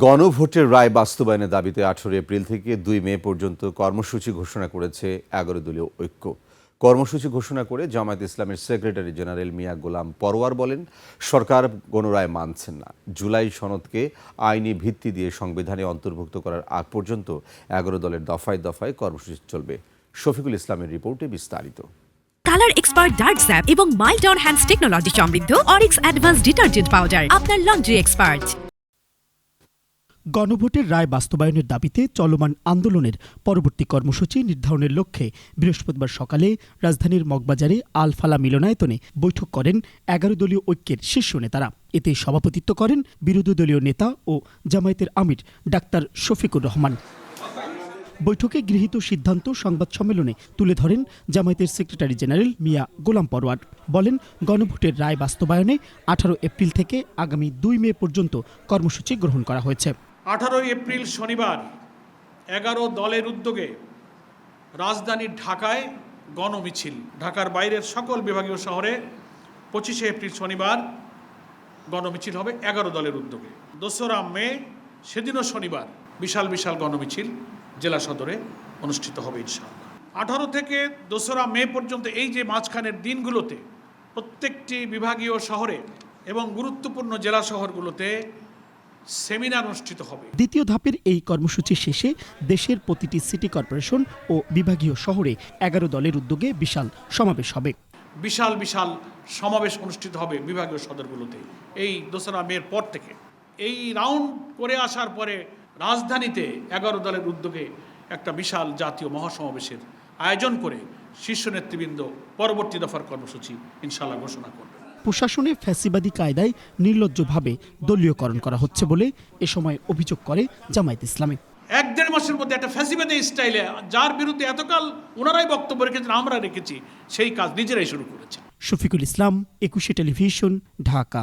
গণভোটের রায় বাস্তবায়নের দাবিতে 18 এপ্রিল থেকে 2 মে পর্যন্ত কর্মসূচি ঘোষণা করেছে 11 দলীয় ঐক্য। কর্মসূচি ঘোষণা করে জামায়াত ইসলামের সেক্রেটারি জেনারেল মিয়া গোলাম পরোয়ার বলেন, সরকার গণরায় মানছেন না। জুলাই সনদকে আইনি ভিত্তি দিয়ে সংবিধানে অন্তর্ভুক্ত করার আগ পর্যন্ত 11 দলের দফায় দফায় কর্মসূচি চলবে। শফিকুল ইসলামের রিপোর্টে বিস্তারিত। কালার এক্সপার্ট ডার্ক স্যাপ এবং মাইল্ড অন হ্যান্ডস টেকনোলজি সমৃদ্ধ অরিক্স অ্যাডভান্স ডিটারজেন্ট পাউডার আপনার লন্ড্রি এক্সপার্ট। গণভোটের রায় বাস্তবায়নের দাবিতে চলমান আন্দোলনের পরবর্তী কর্মসূচি নির্ধারণের লক্ষ্যে বৃহস্পতিবার সকালে রাজধানীর মগবাজারে আল ফালা মিলনায়তনে বৈঠক করেন 11 দলীয় ঐক্যের শীর্ষ নেতারা। এতে সভাপতিত্ব করেন বিরোধী দলীয় নেতা ও জামায়াতের আমির ডাক্তার শফিকুর রহমান। বৈঠকে গৃহীত সিদ্ধান্ত সংবাদ সম্মেলনে তুলে ধরেন জামায়াতের সেক্রেটারি জেনারেল মিয়া গোলাম পরোয়ার। বলেন, গণভোটের রায় বাস্তবায়নে 18 এপ্রিল থেকে আগামী 2 মে পর্যন্ত কর্মসূচি গ্রহণ করা হয়েছে। 18 এপ্রিল শনিবার 11 দলের উদ্যোগে রাজধানী ঢাকায় গণমিছিল, ঢাকার বাইরের সকল বিভাগীয় শহরে 25 এপ্রিল শনিবার গণমিছিল হবে 11 দলের উদ্যোগে। 2রা মে সেদিনও শনিবার বিশাল বিশাল গণমিছিল জেলা সদরে অনুষ্ঠিত হবে ইনশাআল্লাহ। 18 থেকে 2রা মে পর্যন্ত এই যে মাঝখানের দিনগুলোতে প্রত্যেকটি বিভাগীয় শহরে এবং গুরুত্বপূর্ণ জেলা শহরগুলোতে সেমিনার অনুষ্ঠিত হবে। দ্বিতীয় ধাপের এই কর্মসূচি শেষে দেশের প্রতিটি সিটি কর্পোরেশন ও বিভাগীয় শহরে 11 দলের উদ্যোগে বিশাল সমাবেশ হবে। বিশাল বিশাল সমাবেশ অনুষ্ঠিত হবে বিভাগীয় সদরগুলোতে এই 2রা মের পর থেকে। এই রাউন্ড করে আসার পরে রাজধানীতে 11 দলের উদ্যোগে একটা বিশাল জাতীয় মহাসমাবেশের আয়োজন করে শীর্ষ নেতৃবৃন্দ পরবর্তী দফার কর্মসূচি ইনশাআল্লাহ ঘোষণা করবে। প্রশাসনে ফ্যাসিবাদী কায়দায় নির্লজ্জভাবে দলীয়করণ করা হচ্ছে বলে এ সময় অভিযোগ করে জামায়াত ইসলামী। 1-1.5 মাসের মধ্যে একটা ফ্যাসিবাদী স্টাইলে যার বিরুদ্ধে এতকাল ওনারাই বক্তব্য রেখেছেন, আমরা রেখেছি, সেই কাজ নিজেরাই শুরু করেছে। শফিকুল ইসলাম, 21 টেলিভিশন, ঢাকা।